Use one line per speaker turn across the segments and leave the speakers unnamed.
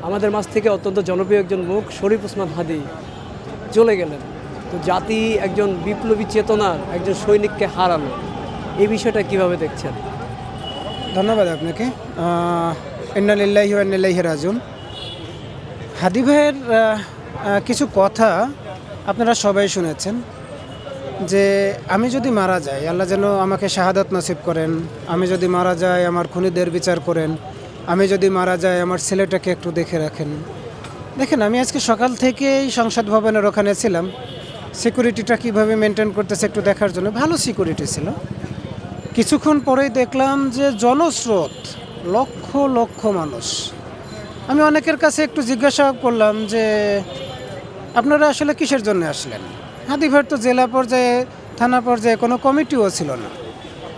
আমাদের মাঝ থেকে অত্যন্ত জনপ্রিয় একজন মুখ শরীফ ওসমান হাদী চলে গেলেন। তো জাতি একজন বিপ্লবী চেতনার একজন সৈনিককে হারালো, এই বিষয়টা কিভাবে দেখছেন?
ধন্যবাদ আপনাকে। ইন্না লিল্লাহি ওয়া ইন্না ইলাইহি রাজিউন। হাদী ভাইয়ের কিছু কথা আপনারা সবাই শুনেছেন যে আমি যদি মারা যাই, আল্লাহ যেন আমাকে শাহাদাত নসিব করেন। আমি যদি মারা যাই, আমার খুনিদের বিচার করেন। আমি যদি মারা যাই, আমার ছেলেটাকে একটু দেখে রাখেন। দেখেন, আমি আজকে সকাল থেকেই সংসদ ভবনের ওখানে ছিলাম। সিকিউরিটিটা কীভাবে মেনটেন করতেছে একটু দেখার জন্য। ভালো সিকিউরিটি ছিল। কিছুক্ষণ পরেই দেখলাম যে জনস্রোত, লক্ষ লক্ষ মানুষ। আমি অনেকের কাছে একটু জিজ্ঞাসা করলাম যে আপনারা আসলে কিসের জন্য আসলেন? হাদী ভাইয়ের তো জেলা পর্যায়ে, থানা পর্যায়ে কোনো কমিটিও ছিল না।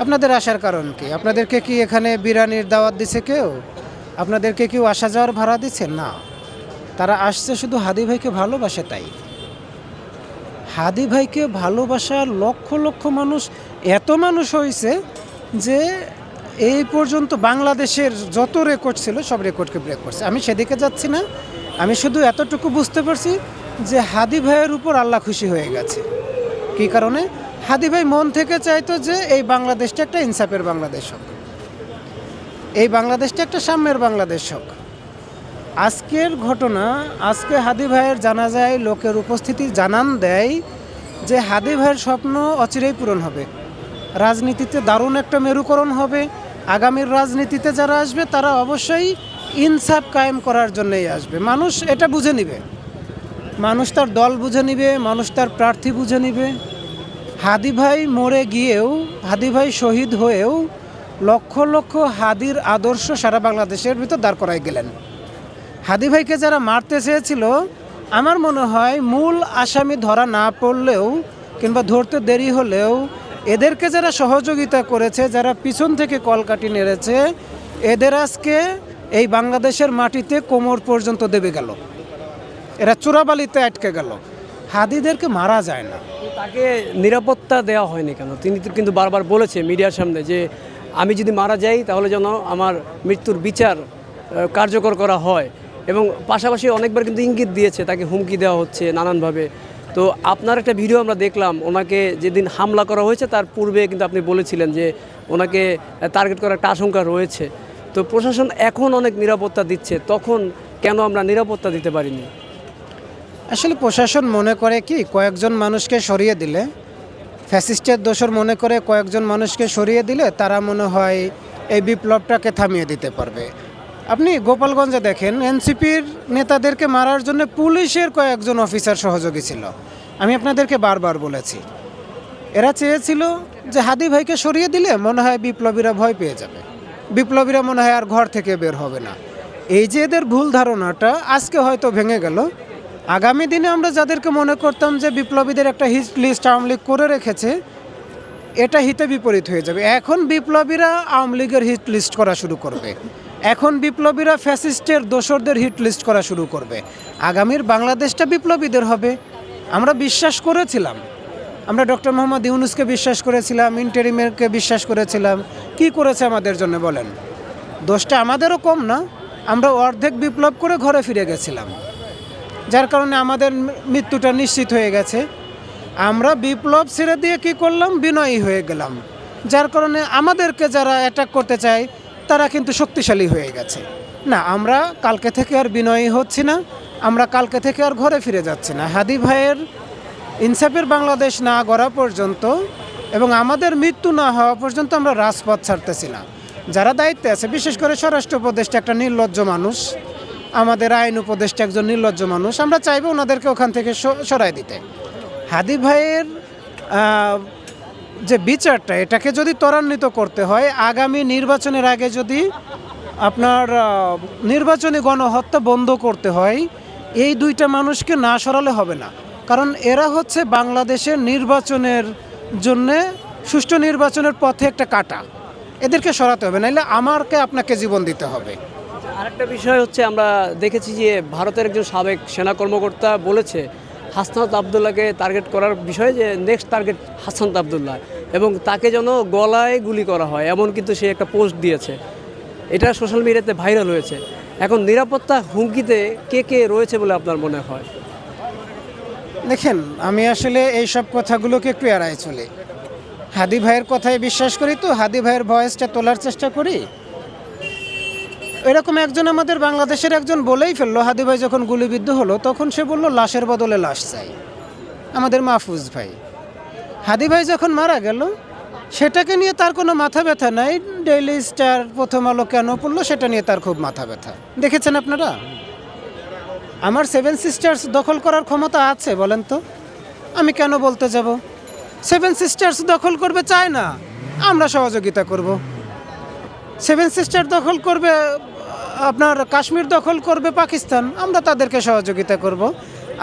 আপনাদের আসার কারণ কি? আপনাদেরকে কি এখানে বিরিয়ানির দাওয়াত দিছে কেউ? আপনাদেরকে কেউ আসা যাওয়ার ভাড়া দিচ্ছে? না, তারা আসছে শুধু হাদী ভাইকে ভালোবাসে। তাই হাদী ভাইকে ভালোবাসার লক্ষ লক্ষ মানুষ, এত মানুষ হয়েছে যে এই পর্যন্ত বাংলাদেশের যত রেকর্ড ছিল সব রেকর্ডকে ব্রেক করছে। আমি সেদিকে যাচ্ছি না, আমি শুধু এতটুকু বুঝতে পারছি যে হাদী ভাইয়ের উপর আল্লাহ খুশি হয়ে গেছে। কী কারণে? হাদী ভাই মন থেকে চাইতো যে এই বাংলাদেশটা একটা ইনসাফের বাংলাদেশ হোক, এই বাংলাদেশটা একটা সাম্যের বাংলাদেশ হোক। আজকের ঘটনা, আজকে হাদী ভাইয়ের জানাজায় লোকের উপস্থিতি জানান দেয় যে হাদী ভাইয়ের স্বপ্ন অচিরেই পূরণ হবে। রাজনীতিতে দারুণ একটা মেরুকরণ হবে। আগামীর রাজনীতিতে যারা আসবে তারা অবশ্যই ইনসাফ কায়েম করার জন্যই আসবে। মানুষ এটা বুঝে নিবে, মানুষ তার দল বুঝে নিবে, মানুষ তার প্রার্থী বুঝে নিবে। হাদী ভাই মরে গিয়েও, হাদী ভাই শহীদ হয়েও লক্ষ লক্ষ হাদীর আদর্শ সারা বাংলাদেশের ভিতর দাঁড় করাই গেলেন। হাদী ভাইকে যারা মারতে চেয়েছিল, আমার মনে হয় মূল আসামি ধরা না পড়লেও কিংবা ধরতে দেরি হলেও এদেরকে যারা সহযোগিতা করেছে, যারা পিছন থেকে কলকাঠি নেড়েছে, এদের আজকে এই বাংলাদেশের মাটিতে কোমর পর্যন্ত দেবে গেল। এরা চোরাবালিতে আটকে গেল। হাদীদেরকে মারা যায় না।
তাকে নিরাপত্তা দেওয়া হয়নি কেন? তিনি তো কিন্তু বারবার বলেছে মিডিয়ার সামনে যে আমি যদি মারা যাই তাহলে যেন আমার মৃত্যুর বিচার কার্যকর করা হয়, এবং পাশাপাশি অনেকবার কিন্তু ইঙ্গিত দিয়েছে তাকে হুমকি দেওয়া হচ্ছে নানানভাবে। তো আপনার একটা ভিডিও আমরা দেখলাম, ওনাকে যেদিন হামলা করা হয়েছে তার পূর্বে কিন্তু আপনি বলেছিলেন যে ওনাকে টার্গেট করার একটা আশঙ্কা রয়েছে। তো প্রশাসন এখন অনেক নিরাপত্তা দিচ্ছে, তখন কেন আমরা নিরাপত্তা দিতে পারিনি?
আসলে প্রশাসন মনে করে কি, কয়েকজন মানুষকে সরিয়ে দিলে, ফ্যাসিস্টের দোসর মনে করে কয়েকজন মানুষকে সরিয়ে দিলে তারা মনে হয় এই বিপ্লবটাকে থামিয়ে দিতে পারবে। আপনি গোপালগঞ্জে দেখেন, এনসিপির নেতাদেরকে মারার জন্য পুলিশের কয়েকজন অফিসার সহযোগী ছিল। আমি আপনাদেরকে বারবার বলেছি, এরা চেয়েছিল যে হাদী ভাইকে সরিয়ে দিলে মনে হয় বিপ্লবীরা ভয় পেয়ে যাবে, বিপ্লবীরা মনে হয় আর ঘর থেকে বের হবে না। এই যে এদের ভুল ধারণাটা আজকে হয়তো ভেঙে গেল। আগামী দিনে আমরা যাদেরকে মনে করতাম যে বিপ্লবীদের একটা হিট লিস্ট আওয়ামী লীগ করে রেখেছে, এটা হিতে বিপরীত হয়ে যাবে। এখন বিপ্লবীরা আওয়ামী লীগের হিট লিস্ট করা শুরু করবে। এখন বিপ্লবীরা ফ্যাসিস্টের দোসরদের হিট লিস্ট করা শুরু করবে। আগামীর বাংলাদেশটা বিপ্লবীদের হবে। আমরা বিশ্বাস করেছিলাম, আমরা ডক্টর মোহাম্মদ ইউনূসকে বিশ্বাস করেছিলাম, ইন্টারিমেরকে বিশ্বাস করেছিলাম। কি করেছে আমাদের জন্য বলেন? দোষটা আমাদেরও কম না। আমরা অর্ধেক বিপ্লব করে ঘরে ফিরে গেছিলাম, যার কারণে আমাদের মৃত্যুটা নিশ্চিত হয়ে গেছে। আমরা বিপ্লব ছেড়ে দিয়ে কি করলাম? বিনয়ী হয়ে গেলাম, যার কারণে আমাদেরকে যারা অ্যাটাক করতে চায় তারা কিন্তু শক্তিশালী হয়ে গেছে। না, আমরা কালকে থেকে আর বিনয়ী হচ্ছি না, আমরা কালকে থেকে আর ঘরে ফিরে যাচ্ছি না। হাদী ভাইয়ের ইনসাফের বাংলাদেশ না গড়া পর্যন্ত এবং আমাদের মৃত্যু না হওয়া পর্যন্ত আমরা রাজপথ ছাড়তেছি না। যারা দায়িত্বে আছে, বিশেষ করে স্বরাষ্ট্র উপদেষ্টা একটা নির্লজ্জ মানুষ, আমাদের আইন উপদেষ্টা একজন নির্লজ্জ মানুষ, আমরা চাইবো ওনাদেরকে ওখান থেকে সরাই দিতে। হাদী ভাইয়ের যে বিচারটা, এটাকে যদি ত্বরান্বিত করতে হয়, আগামী নির্বাচনের আগে যদি আপনার নির্বাচনী গণহত্যা বন্ধ করতে হয়, এই দুইটা মানুষকে না সরালে হবে না। কারণ এরা হচ্ছে বাংলাদেশের নির্বাচনের জন্যে, সুষ্ঠু নির্বাচনের পথে একটা কাঁটা। এদেরকে সরাতে হবে, নাইলে আমাকে আপনাকে জীবন দিতে হবে।
আরেকটা বিষয় হচ্ছে, আমরা দেখেছি যে ভারতের একজন সাবেক সেনা কর্মকর্তা বলেছে হাসনাত আবদুল্লাহকে টার্গেট করার বিষয়ে যে নেক্সট টার্গেট হাসনাত আবদুল্লাহ, এবং তাকে যেন গলায় গুলি করা হয় এমন কিন্তু সে একটা পোস্ট দিয়েছে। এটা সোশ্যাল মিডিয়াতে ভাইরাল হয়েছে। এখন নিরাপত্তা হুমকিতে কে কে রয়েছে বলে আপনার মনে হয়?
দেখেন, আমি আসলে এই সব কথাগুলোকে একটু এড়াই চলি। হাদি ভাইয়ের কথায় বিশ্বাস করি, তো হাদি ভাইয়ের ভয়েসটা তোলার চেষ্টা করি। এরকম একজন আমাদের বাংলাদেশের একজন বলেই ফেললো, হাদি ভাই যখন গুলিবিদ্ধ হলো তখন সে বলল লাশের বদলে লাশ চাই। আমাদের মাহফুজ ভাই, হাদি ভাই যখন মারা গেল সেটাকে নিয়ে তার কোনো মাথা ব্যথা নাই। ডেইলি স্টার, প্রথম আলো কেন পড়লো সেটা নিয়ে তার খুব মাথা ব্যথা। দেখেছেন আপনারা? আমার সেভেন সিস্টার্স দখল করার ক্ষমতা আছে বলেন তো? আমি কেন বলতে যাব? সেভেন সিস্টার্স দখল করবে চায় না, আমরা সহযোগিতা করব। সেভেন সিস্টার দখল করবে, আপনার কাশ্মীর দখল করবে পাকিস্তান, আমরা তাদেরকে সহযোগিতা করব।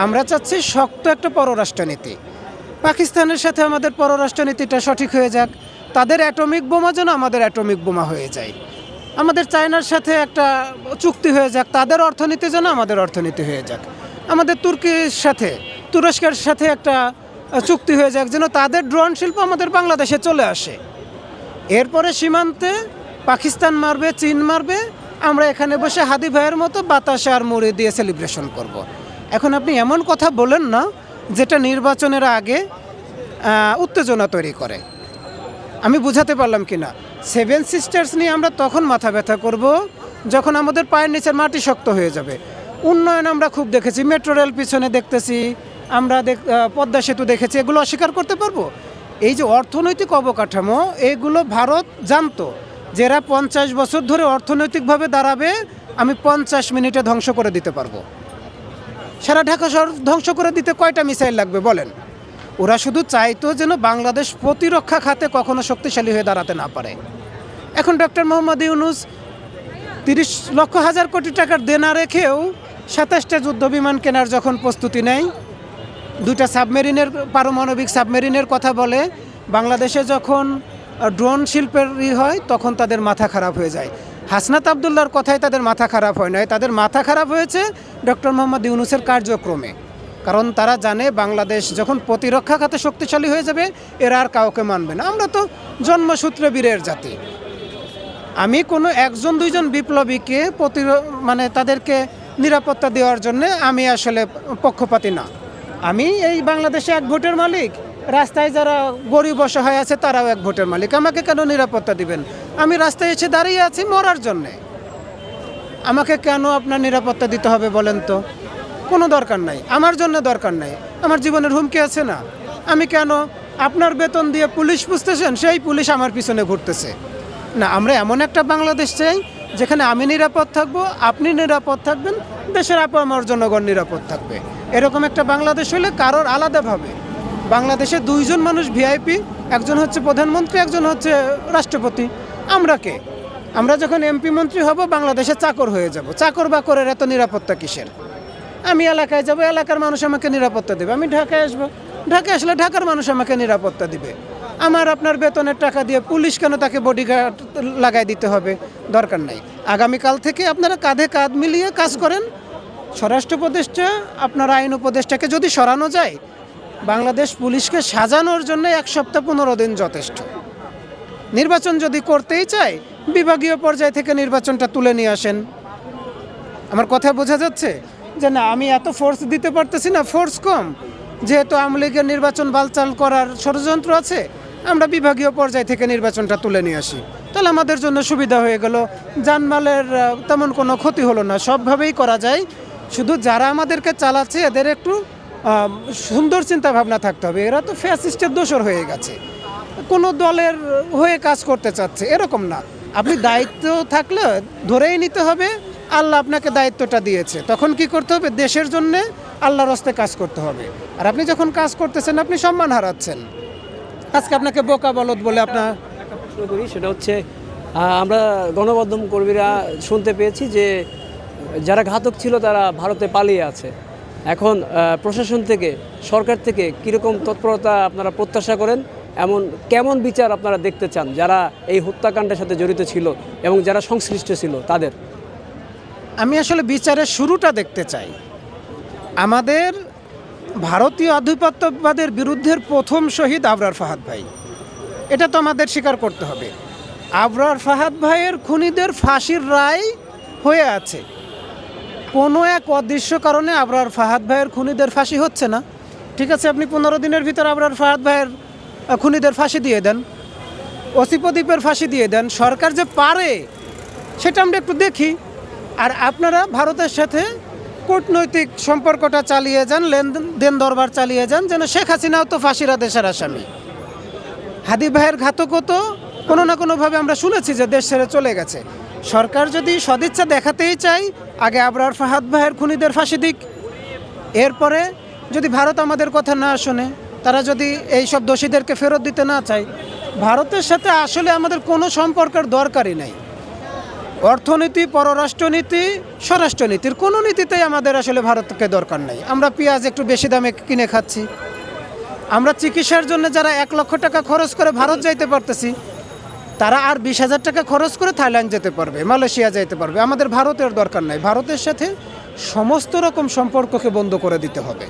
আমরা চাচ্ছি শক্ত একটা পররাষ্ট্রনীতি। পাকিস্তানের সাথে আমাদের পররাষ্ট্রনীতিটা সঠিক হয়ে যাক, তাদের অ্যাটমিক বোমা যেন আমাদের অ্যাটমিক বোমা হয়ে যায়। আমাদের চায়নার সাথে একটা চুক্তি হয়ে যাক, তাদের অর্থনীতি যেন আমাদের অর্থনীতি হয়ে যাক। আমাদের তুর্কির সাথে, তুরস্কের সাথে একটা চুক্তি হয়ে যাক, যেন তাদের ড্রোন শিল্প আমাদের বাংলাদেশে চলে আসে। এরপরে সীমান্তে পাকিস্তান মারবে, চীন মারবে, আমরা এখানে বসে হাদি ভাইয়ের মতো বাতাসে আর মুড়ি দিয়ে সেলিব্রেশন করব। এখন আপনি এমন কথা বলেন না যেটা নির্বাচনের আগে উত্তেজনা তৈরি করে। আমি বুঝাতে পারলাম কি না? সেভেন সিস্টার্স নিয়ে আমরা তখন মাথা ব্যথা করব যখন আমাদের পায়ের নিচের মাটি শক্ত হয়ে যাবে। উন্নয়ন আমরা খুব দেখেছি, মেট্রো রেল পিছনে দেখতেছি, আমরা পদ্মা সেতু দেখেছি, এগুলো অস্বীকার করতে পারবো? এই যে অর্থনৈতিক অবকাঠামো, এগুলো ভারত জানতো যে এরা 50 বছর ধরে অর্থনৈতিকভাবে দাঁড়াবে, আমি 50 মিনিটে ধ্বংস করে দিতে পারবো। সারা ঢাকা শহর ধ্বংস করে দিতে কয়টা মিসাইল লাগবে বলেন? ওরা শুধু চাইতো যেন বাংলাদেশ প্রতিরক্ষা খাতে কখনো শক্তিশালী হয়ে দাঁড়াতে না পারে। এখন ডক্টর মোহাম্মদ ইউনূস 30 লক্ষ হাজার কোটি টাকার দেনা রেখেও 27টা যুদ্ধ বিমান কেনার যখন প্রস্তুতি নেয়, 2টা সাবমেরিনের, পারমাণবিক সাবমেরিনের কথা বলে, বাংলাদেশে যখন ড্রোন শিল্পের হয় তখন তাদের মাথা খারাপ হয়ে যায়। হাসনাত আবদুল্লাহর কথায় তাদের মাথা খারাপ হয় নাই, তাদের মাথা খারাপ হয়েছে ডক্টর মোহাম্মদ ইউনূসের কার্যক্রমে। কারণ তারা জানে বাংলাদেশ যখন প্রতিরক্ষা খাতে শক্তিশালী হয়ে যাবে এরা আর কাউকে মানবে না। আমরা তো জন্মসূত্রে বীরের জাতি। আমি কোনো 1-2জন বিপ্লবীকে মানে তাদেরকে নিরাপত্তা দেওয়ার জন্য আমি আসলে পক্ষপাতী না। আমি এই বাংলাদেশে 1 ভোটের মালিক, রাস্তায় যারা গরিব অসহায় আছে তারাও 1 ভোটের মালিক। আমাকে কেন নিরাপত্তা দিবেন? আমি রাস্তায় এসে দাঁড়িয়ে আছি মরার জন্যে, আমাকে কেন আপনার নিরাপত্তা দিতে হবে বলেন তো? কোনো দরকার নাই, আমার জন্য দরকার নাই। আমার জীবনের হুমকি আছে না? আমি কেন আপনার বেতন দিয়ে পুলিশ পুষতেছেন, সেই পুলিশ আমার পিছনে ঘুরতেছে না? আমরা এমন একটা বাংলাদেশ চাই যেখানে আমি নিরাপদ থাকবো, আপনি নিরাপদ থাকবেন, দেশের আমার জনগণ নিরাপদ থাকবে। এরকম একটা বাংলাদেশ হলে কারোর আলাদাভাবে। বাংলাদেশে 2জন মানুষ ভিআইপি, একজন হচ্ছে প্রধানমন্ত্রী, একজন হচ্ছে রাষ্ট্রপতি। আমরা কে? আমরা যখন এমপি মন্ত্রী হব বাংলাদেশে চাকর হয়ে যাব। চাকর বাকরের এত নিরাপত্তা কিসের? আমি এলাকায় যাব, এলাকার মানুষ আমাকে নিরাপত্তা দেবে। আমি ঢাকায় আসবো, ঢাকায় আসলে ঢাকার মানুষ আমাকে নিরাপত্তা দিবে। আমার আপনার বেতনের টাকা দিয়ে পুলিশ কেন তাকে বডিগার্ড লাগাই দিতে হবে? দরকার নাই। আগামীকাল থেকে আপনারা কাঁধে কাঁধ মিলিয়ে কাজ করেন। স্বরাষ্ট্র উপদেষ্টা, আপনার আইন উপদেষ্টাকে যদি সরানো যায়, বাংলাদেশ পুলিশকে সাজানোর জন্য 1 সপ্তাহ 15 দিন যথেষ্ট। নির্বাচন যদি করতেই চায় বিভাগীয় পর্যায় থেকে নির্বাচনটা তুলে নিয়ে আসেন। আমার কথা বোঝা যাচ্ছে যে না আমি এত ফোর্স দিতে পারতেছি না, ফোর্স কম, যেহেতু আওয়ামী লীগের নির্বাচন বালচাল করার ষড়যন্ত্র আছে, আমরা বিভাগীয় পর্যায় থেকে নির্বাচনটা তুলে নিয়ে আসি, তাহলে আমাদের জন্য সুবিধা হয়ে গেল। জানমালের তেমন কোনো ক্ষতি হলো না, সবভাবেই করা যায়। শুধু যারা আমাদেরকে চালাচ্ছে এদের একটু সুন্দর চিন্তা ভাবনা থাকতে হবে। এরা তো ফ্যাসিস্টের দোসর হয়ে গেছে, কোনো দলের হয়ে কাজ করতে চাচ্ছে এরকম না। আপনি দায়িত্ব থাকলে ধরেই নিতে হবে, আল্লাহ আপনাকে দায়িত্বটা দিয়েছে, তখন কি করতে হবে? দেশের জন্যে আল্লাহর রাস্তায় কাজ করতে হবে। আর আপনি যখন কাজ করতেছেন আপনি সম্মান হারাচ্ছেন। আজকে আপনাকে বোকা বলদ বলে আপনার
প্রশ্ন করি, সেটা হচ্ছে আমরা গণমাধ্যম কর্মীরা শুনতে পেয়েছি যে যারা ঘাতক ছিল তারা ভারতে পালিয়ে আছে। এখন প্রশাসন থেকে, সরকার থেকে কীরকম তৎপরতা আপনারা প্রত্যাশা করেন? কেমন বিচার আপনারা দেখতে চান যারা এই হত্যাকাণ্ডের সাথে জড়িত ছিল এবং যারা সংশ্লিষ্ট ছিল তাদের?
আমি আসলে বিচারের শুরুটা দেখতে চাই। আমাদের ভারতীয় আধিপত্যবাদের বিরুদ্ধের প্রথম শহীদ আবরার ফাহাদ ভাই, এটা তো আমাদের স্বীকার করতে হবে। আবরার ফাহাদ ভাইয়ের খুনিদের ফাঁসির রায় হয়ে আছে, কোনো এক অদৃশ্য কারণে আবরার ফাহাদ ভাইয়ের খুনিদের ফাঁসি হচ্ছে না। ঠিক আছে, আপনি 15 দিনের ভিতর আবরার ফাহাদ ভাইয়ের খুনিদের ফাঁসি দিয়ে দেন, ওসি প্রদীপের ফাঁসি দিয়ে দেন। সরকার যে পারে সেটা আমরা একটু দেখি। আর আপনারা ভারতের সাথে কূটনৈতিক সম্পর্কটা চালিয়ে যান, লেনদেন দরবার চালিয়ে যান, যেন শেখ হাসিনাও তো ফাঁসির আদেশের আসামি। হাদি ভাইয়ের ঘাতকও তো কোনো না কোনোভাবে আমরা শুনেছি যে দেশ ছেড়ে চলে গেছে। সরকার যদি সদিচ্ছা দেখাতেই চায়, আগে আবরার ফাহাদ ভাইয়ের খুনিদের ফাঁসি দিক। এরপরে যদি ভারত আমাদের কথা না শোনে, তারা যদি এই সব দোষীদেরকে ফেরত দিতে না চায়, ভারতের সাথে আসলে আমাদের কোনো সম্পর্কের দরকারই নাই। অর্থনীতি, পররাষ্ট্রনীতি, স্বরাষ্ট্রনীতির কোনো নীতিতেই আমাদের আসলে ভারতকে দরকার নাই। আমরা পেঁয়াজ একটু বেশি দামে কিনে খাচ্ছি। আমরা চিকিৎসার জন্য যারা 1 লক্ষ টাকা খরচ করে ভারত যাইতে পারতেছি, তারা আর 20,000 টাকা খরচ করে থাইল্যান্ড যেতে পারবে, মালয়েশিয়া যেতে পারবে। আমাদের ভারতের দরকার নাই। ভারতের সাথে সমস্ত রকম সম্পর্ককে বন্ধ করে দিতে হবে।